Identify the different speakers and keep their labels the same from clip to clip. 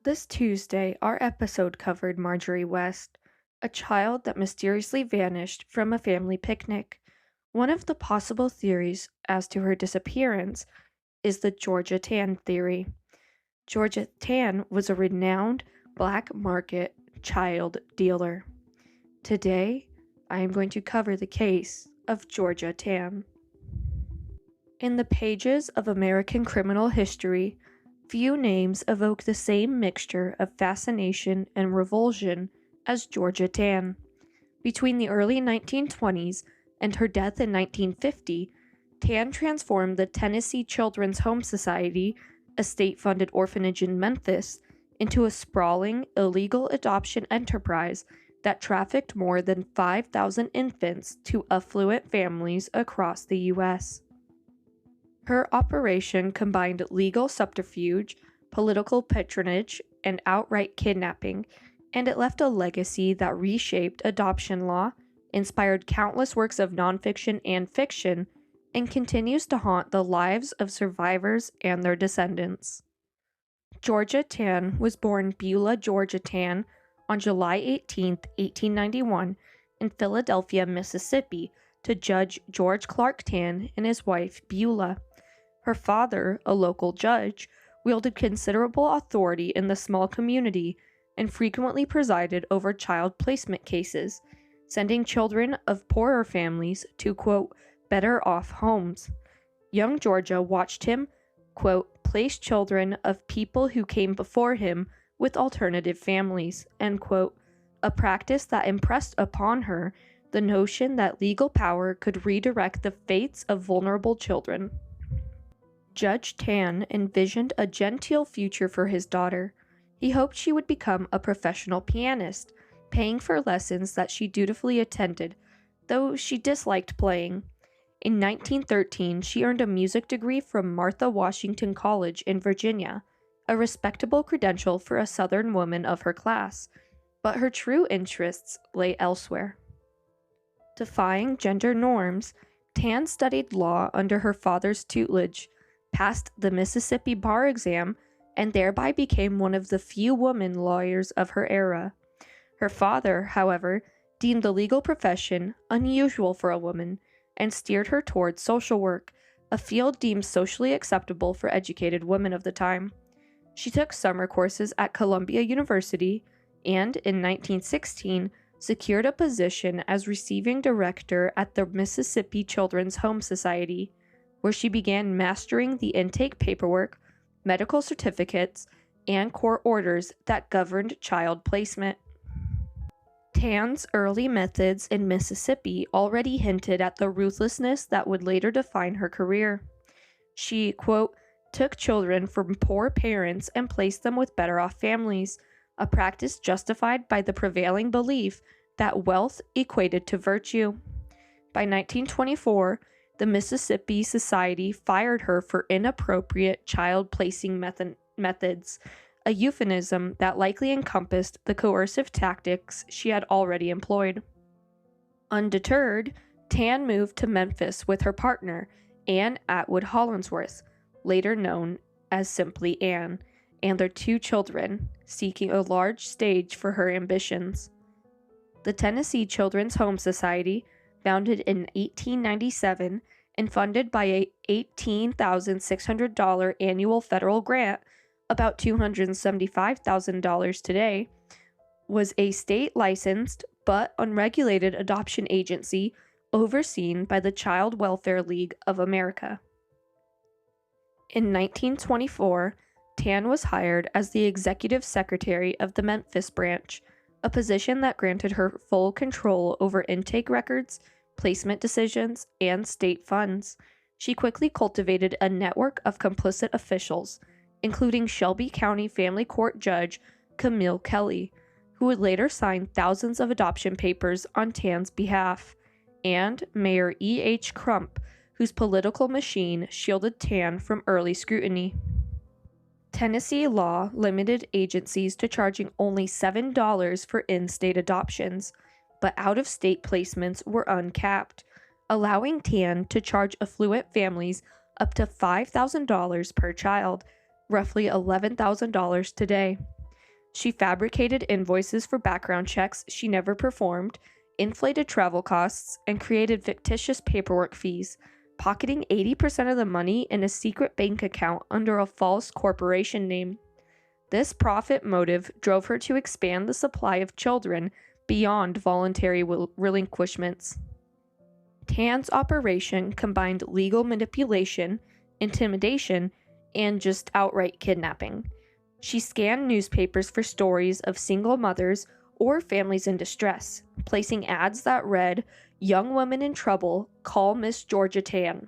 Speaker 1: This Tuesday, our episode covered Marjorie West, a child that mysteriously vanished from a family picnic. One of the possible theories as to her disappearance is the Georgia Tann theory. Georgia Tann was a renowned black market child dealer. Today, I am going to cover the case of Georgia Tann. In the pages of American criminal history, few names evoke the same mixture of fascination and revulsion as Georgia Tann. Between the early 1920s and her death in 1950, Tann transformed the Tennessee Children's Home Society, a state-funded orphanage in Memphis, into a sprawling, illegal adoption enterprise that trafficked more than 5,000 infants to affluent families across the U.S. Her operation combined legal subterfuge, political patronage, and outright kidnapping, and it left a legacy that reshaped adoption law, inspired countless works of nonfiction and fiction, and continues to haunt the lives of survivors and their descendants. Georgia Tann was born Beulah Georgia Tann on July 18, 1891, in Philadelphia, Mississippi, to Judge George Clark Tann and his wife Beulah. Her father, a local judge, wielded considerable authority in the small community and frequently presided over child placement cases, sending children of poorer families to, quote, better off homes. Young Georgia watched him, quote, place children of people who came before him with alternative families, end quote, a practice that impressed upon her the notion that legal power could redirect the fates of vulnerable children. Judge Tann envisioned a genteel future for his daughter. He hoped she would become a professional pianist, paying for lessons that she dutifully attended, though she disliked playing. In 1913, she earned a music degree from Martha Washington College in Virginia, a respectable credential for a Southern woman of her class, but her true interests lay elsewhere. Defying gender norms, Tann studied law under her father's tutelage, passed the Mississippi bar exam, and thereby became one of the few women lawyers of her era. Her father, however, deemed the legal profession unusual for a woman and steered her towards social work, a field deemed socially acceptable for educated women of the time. She took summer courses at Columbia University and, in 1916, secured a position as receiving director at the Mississippi Children's Home Society, where she began mastering the intake paperwork, medical certificates, and court orders that governed child placement. Tann's early methods in Mississippi already hinted at the ruthlessness that would later define her career. She, quote, took children from poor parents and placed them with better-off families, a practice justified by the prevailing belief that wealth equated to virtue. By 1924, the Mississippi Society fired her for inappropriate child placing methods, a euphemism that likely encompassed the coercive tactics she had already employed. Undeterred, Tann moved to Memphis with her partner, Anne Atwood Hollingsworth, later known as simply Anne, and their 2 children, seeking a large stage for her ambitions. The Tennessee Children's Home Society, founded in 1897 and funded by a $18,600 annual federal grant, about $275,000 today, was a state-licensed but unregulated adoption agency overseen by the Child Welfare League of America. In 1924, Tann was hired as the executive secretary of the Memphis branch, a position that granted her full control over intake records, placement decisions, and state funds. She quickly cultivated a network of complicit officials, including Shelby County Family Court Judge Camille Kelley, who would later sign thousands of adoption papers on Tann's behalf, and Mayor E.H. Crump, whose political machine shielded Tann from early scrutiny. Tennessee law limited agencies to charging only $7 for in-state adoptions, but out-of-state placements were uncapped, allowing Tann to charge affluent families up to $5,000 per child, roughly $11,000 today. She fabricated invoices for background checks she never performed, inflated travel costs, and created fictitious paperwork fees, pocketing 80% of the money in a secret bank account under a false corporation name. This profit motive drove her to expand the supply of children beyond voluntary relinquishments. Tann's operation combined legal manipulation, intimidation, and just outright kidnapping. She scanned newspapers for stories of single mothers or families in distress, placing ads that read, "Young woman in trouble, call Miss Georgia Tann."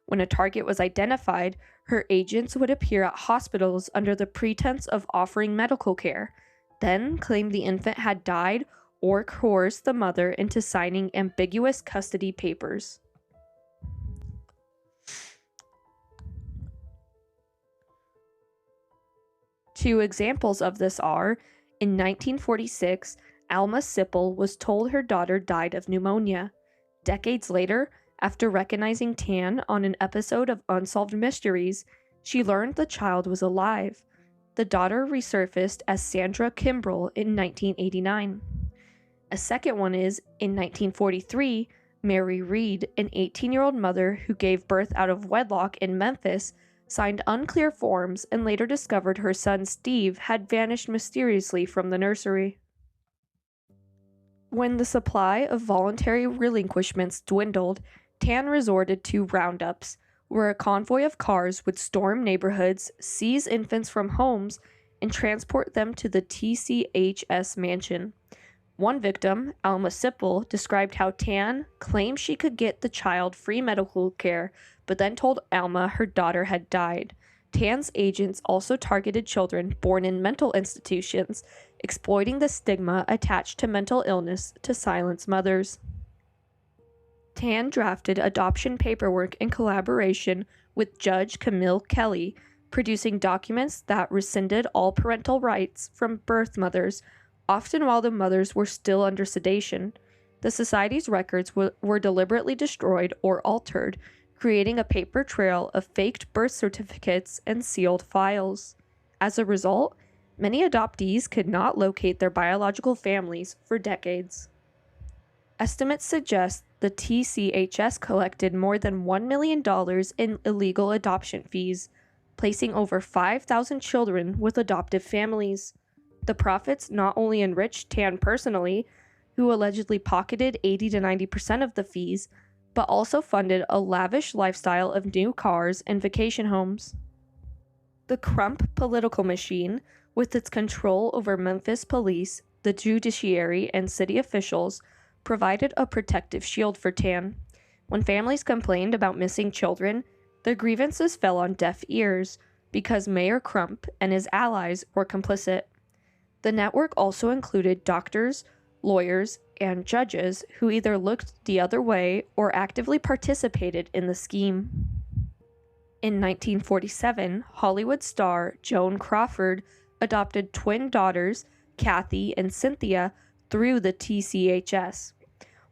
Speaker 1: When a target was identified, her agents would appear at hospitals under the pretense of offering medical care, then claim the infant had died or coerce the mother into signing ambiguous custody papers. Two examples of this are, in 1946, Alma Sipple was told her daughter died of pneumonia. Decades later, after recognizing Tann on an episode of Unsolved Mysteries, she learned the child was alive. The daughter resurfaced as Sandra Kimbrell in 1989. A second one is, in 1943, Mary Reed, an 18-year-old mother who gave birth out of wedlock in Memphis, signed unclear forms and later discovered her son Steve had vanished mysteriously from the nursery. When the supply of voluntary relinquishments dwindled, Tann resorted to roundups, where a convoy of cars would storm neighborhoods, seize infants from homes, and transport them to the TCHS mansion. One victim, Alma Sipple, described how Tann claimed she could get the child free medical care, but then told Alma her daughter had died. Tann's agents also targeted children born in mental institutions, exploiting the stigma attached to mental illness to silence mothers. Tann drafted adoption paperwork in collaboration with Judge Camille Kelley, producing documents that rescinded all parental rights from birth mothers, often while the mothers were still under sedation. The society's records were deliberately destroyed or altered, creating a paper trail of faked birth certificates and sealed files. As a result, many adoptees could not locate their biological families for decades. Estimates suggest the TCHS collected more than $1 million in illegal adoption fees, placing over 5,000 children with adoptive families. The profits not only enriched Tann personally, who allegedly pocketed 80 to 90% of the fees, but also funded a lavish lifestyle of new cars and vacation homes. The Crump political machine, with its control over Memphis police, the judiciary, and city officials, provided a protective shield for Tann. When families complained about missing children, their grievances fell on deaf ears because Mayor Crump and his allies were complicit. The network also included doctors, lawyers, and judges who either looked the other way or actively participated in the scheme. In 1947, Hollywood star Joan Crawford adopted twin daughters, Kathy and Cynthia, through the TCHS.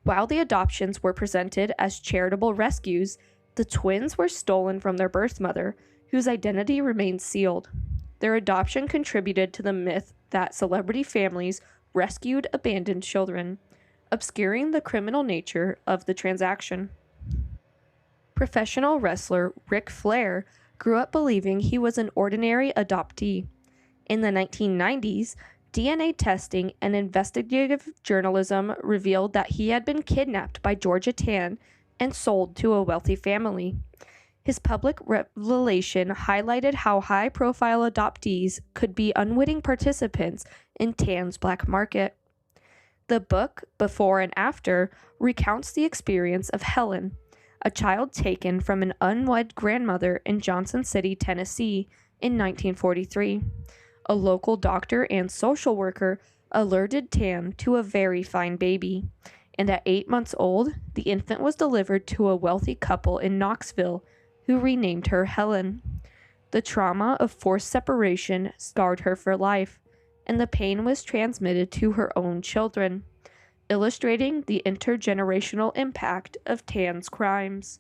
Speaker 1: While the adoptions were presented as charitable rescues, the twins were stolen from their birth mother, whose identity remained sealed. Their adoption contributed to the myth that celebrity families rescued abandoned children, obscuring the criminal nature of the transaction. Professional wrestler Ric Flair grew up believing he was an ordinary adoptee. In the 1990s, DNA testing and investigative journalism revealed that he had been kidnapped by Georgia Tann and sold to a wealthy family. His public revelation highlighted how high-profile adoptees could be unwitting participants in Tann's black market. The book, Before and After, recounts the experience of Helen, a child taken from an unwed grandmother in Johnson City, Tennessee, in 1943. A local doctor and social worker alerted Tann to a very fine baby, and at 8 months old, the infant was delivered to a wealthy couple in Knoxville, who renamed her Helen. The trauma of forced separation scarred her for life, and the pain was transmitted to her own children, illustrating the intergenerational impact of Tann's crimes.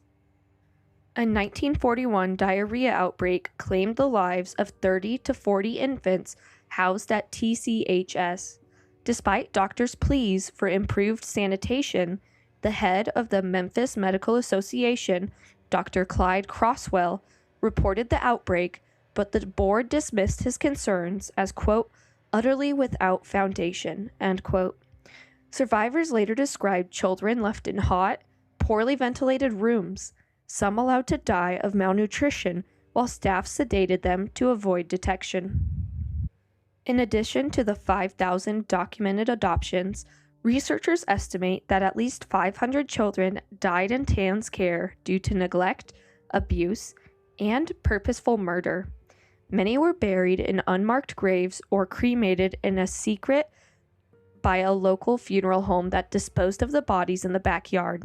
Speaker 1: A 1941 diarrhea outbreak claimed the lives of 30 to 40 infants housed at TCHS. Despite doctors' pleas for improved sanitation, the head of the Memphis Medical Association, Dr. Clyde Crosswell, reported the outbreak, but the board dismissed his concerns as, quote, utterly without foundation, end quote. Survivors later described children left in hot, poorly ventilated rooms, some allowed to die of malnutrition while staff sedated them to avoid detection. In addition to the 5,000 documented adoptions, researchers estimate that at least 500 children died in Tann's care due to neglect, abuse, and purposeful murder. Many were buried in unmarked graves or cremated in a secret by a local funeral home that disposed of the bodies in the backyard.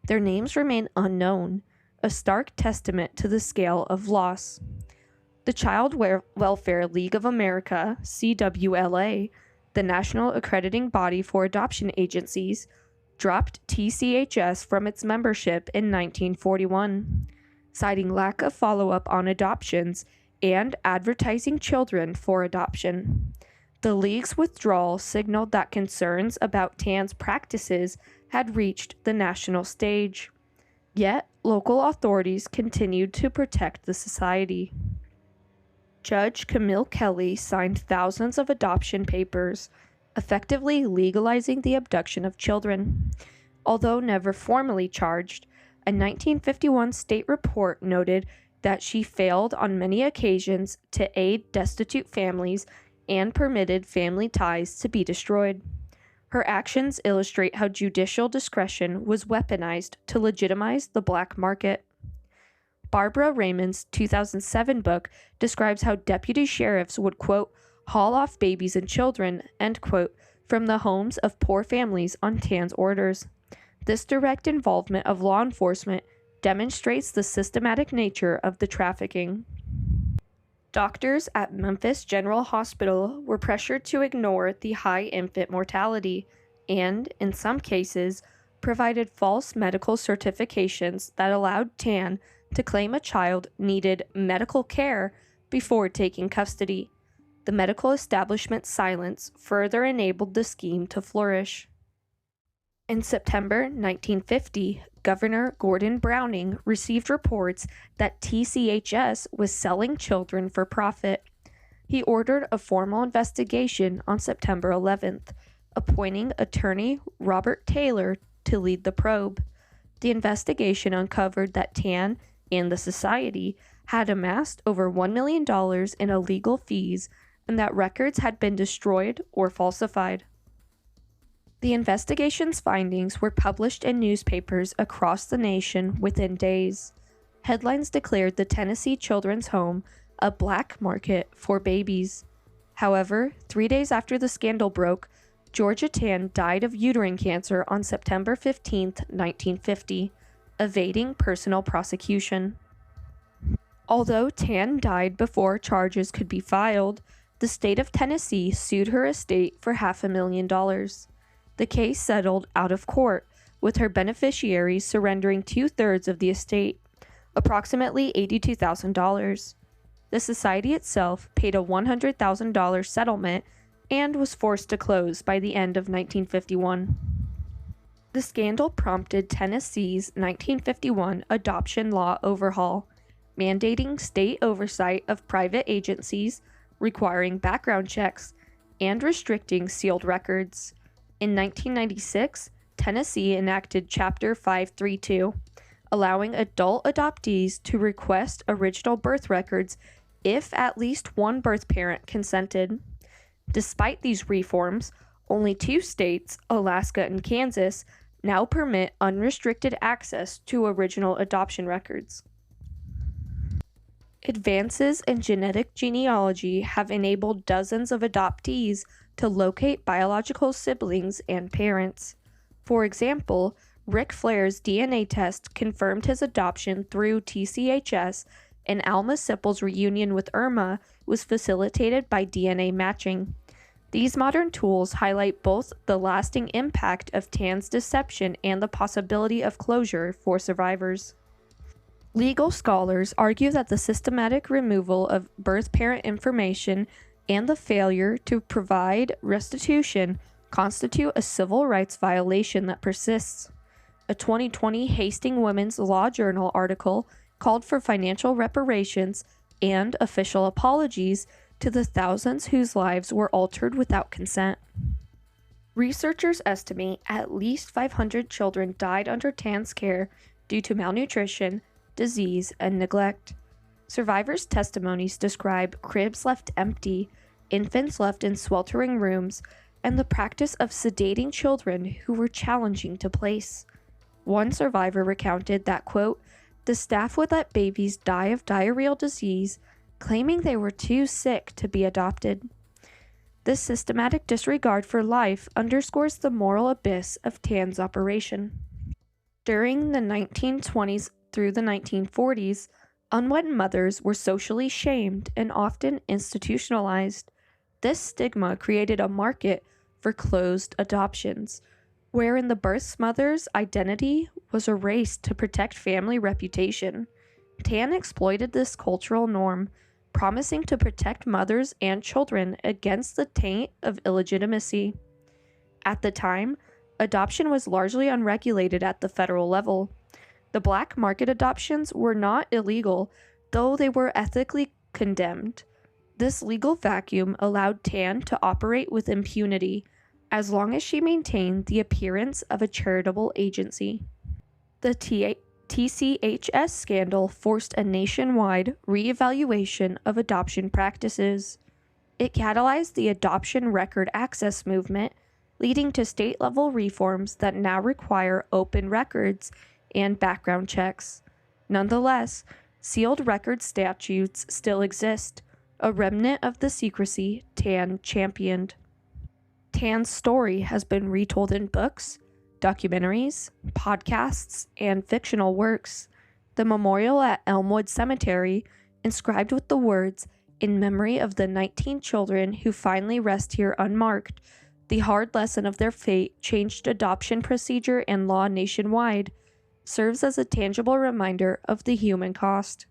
Speaker 1: Their names remain unknown, a stark testament to the scale of loss. The Child Welfare League of America, CWLA, the national accrediting body for adoption agencies, dropped TCHS from its membership in 1941, citing lack of follow-up on adoptions and advertising children for adoption. The League's withdrawal signaled that concerns about Tann's practices had reached the national stage. Yet, local authorities continued to protect the society. Judge Camille Kelley signed thousands of adoption papers, effectively legalizing the abduction of children. Although never formally charged, a 1951 state report noted that she failed on many occasions to aid destitute families and permitted family ties to be destroyed. Her actions illustrate how judicial discretion was weaponized to legitimize the black market. Barbara Raymond's 2007 book describes how deputy sheriffs would, quote, haul off babies and children, end quote, from the homes of poor families on Tann's orders. This direct involvement of law enforcement demonstrates the systematic nature of the trafficking. Doctors at Memphis General Hospital were pressured to ignore the high infant mortality and, in some cases, provided false medical certifications that allowed Tann to claim a child needed medical care before taking custody. The medical establishment's silence further enabled the scheme to flourish. In September 1950, Governor Gordon Browning received reports that TCHS was selling children for profit. He ordered a formal investigation on September 11th, appointing attorney Robert Taylor to lead the probe. The investigation uncovered that Tann and the society had amassed over $1 million in illegal fees and that records had been destroyed or falsified. The investigation's findings were published in newspapers across the nation within days. Headlines declared the Tennessee Children's Home a black market for babies. However, 3 days after the scandal broke, Georgia Tann died of uterine cancer on September 15, 1950, evading personal prosecution. Although Tann died before charges could be filed, the state of Tennessee sued her estate for $500,000. The case settled out of court, with her beneficiaries surrendering 2/3 of the estate, approximately $82,000. The society itself paid a $100,000 settlement and was forced to close by the end of 1951. The scandal prompted Tennessee's 1951 adoption law overhaul, mandating state oversight of private agencies, requiring background checks, and restricting sealed records. In 1996, Tennessee enacted Chapter 532, allowing adult adoptees to request original birth records if at least one birth parent consented. Despite these reforms, only 2 states, Alaska and Kansas, now permit unrestricted access to original adoption records. Advances in genetic genealogy have enabled dozens of adoptees to locate biological siblings and parents. For example, Ric Flair's DNA test confirmed his adoption through TCHS, and Alma Sippel's reunion with Irma was facilitated by DNA matching. These modern tools highlight both the lasting impact of Tann's deception and the possibility of closure for survivors. Legal scholars argue that the systematic removal of birth parent information and the failure to provide restitution constitute a civil rights violation that persists. A 2020 Hastings Women's Law Journal article called for financial reparations and official apologies to the thousands whose lives were altered without consent. Researchers estimate at least 500 children died under Tann's care due to malnutrition, disease, and neglect. Survivors' testimonies describe cribs left empty, infants left in sweltering rooms, and the practice of sedating children who were challenging to place. One survivor recounted that, quote, the staff would let babies die of diarrheal disease, claiming they were too sick to be adopted. This systematic disregard for life underscores the moral abyss of Tann's operation. During the 1920s through the 1940s, unwed mothers were socially shamed and often institutionalized. This stigma created a market for closed adoptions, wherein the birth mother's identity was erased to protect family reputation. Tann exploited this cultural norm, promising to protect mothers and children against the taint of illegitimacy. At the time, adoption was largely unregulated at the federal level. The black market adoptions were not illegal, though they were ethically condemned. This legal vacuum allowed Tann to operate with impunity, as long as she maintained the appearance of a charitable agency. The TCHS scandal forced a nationwide reevaluation of adoption practices. It catalyzed the adoption record access movement, leading to state-level reforms that now require open records and background checks. Nonetheless, sealed record statutes still exist, a remnant of the secrecy Tann championed. Tann's story has been retold in books, documentaries, podcasts, and fictional works. The memorial at Elmwood Cemetery, inscribed with the words, "In memory of the 19 children who finally rest here unmarked, the hard lesson of their fate changed adoption procedure and law nationwide," serves as a tangible reminder of the human cost.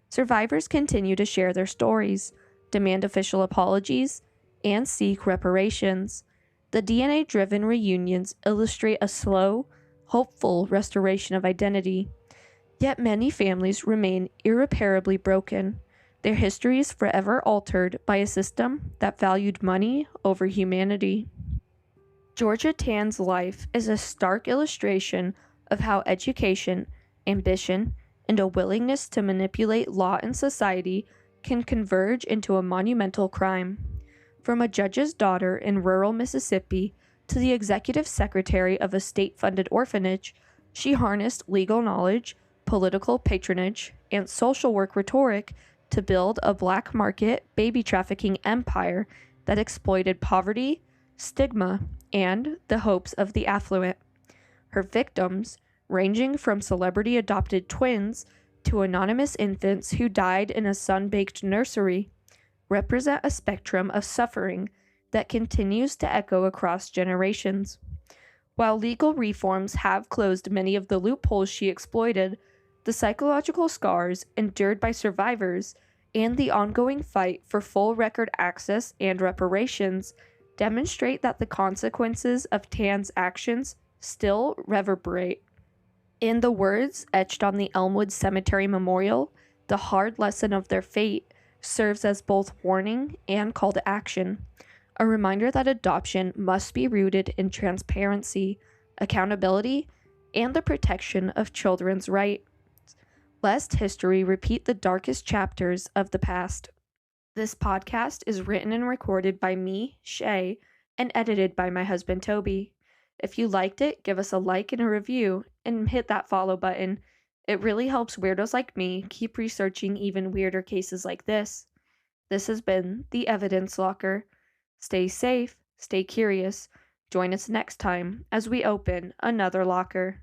Speaker 1: Survivors continue to share their stories, demand official apologies, and seek reparations. The DNA-driven reunions illustrate a slow, hopeful restoration of identity. Yet many families remain irreparably broken, their histories forever altered by a system that valued money over humanity. Georgia Tann's life is a stark illustration of how education, ambition, and a willingness to manipulate law and society can converge into a monumental crime. From a judge's daughter in rural Mississippi to the executive secretary of a state-funded orphanage, she harnessed legal knowledge, political patronage, and social work rhetoric to build a black market baby trafficking empire that exploited poverty, stigma, and the hopes of the affluent. Her victims, ranging from celebrity-adopted twins to anonymous infants who died in a sun-baked nursery, represent a spectrum of suffering that continues to echo across generations. While legal reforms have closed many of the loopholes she exploited, the psychological scars endured by survivors and the ongoing fight for full record access and reparations demonstrate that the consequences of Tann's actions still reverberate. In the words etched on the Elmwood Cemetery memorial, the hard lesson of their fate serves as both warning and call to action, a reminder that adoption must be rooted in transparency, accountability, and the protection of children's rights, lest history repeat the darkest chapters of the past. This podcast is written and recorded by me, Shay, and edited by my husband, Toby. If you liked it, give us a like and a review, and hit that follow button. It really helps weirdos like me keep researching even weirder cases like this. This has been The Evidence Locker. Stay safe, stay curious. Join us next time as we open another locker.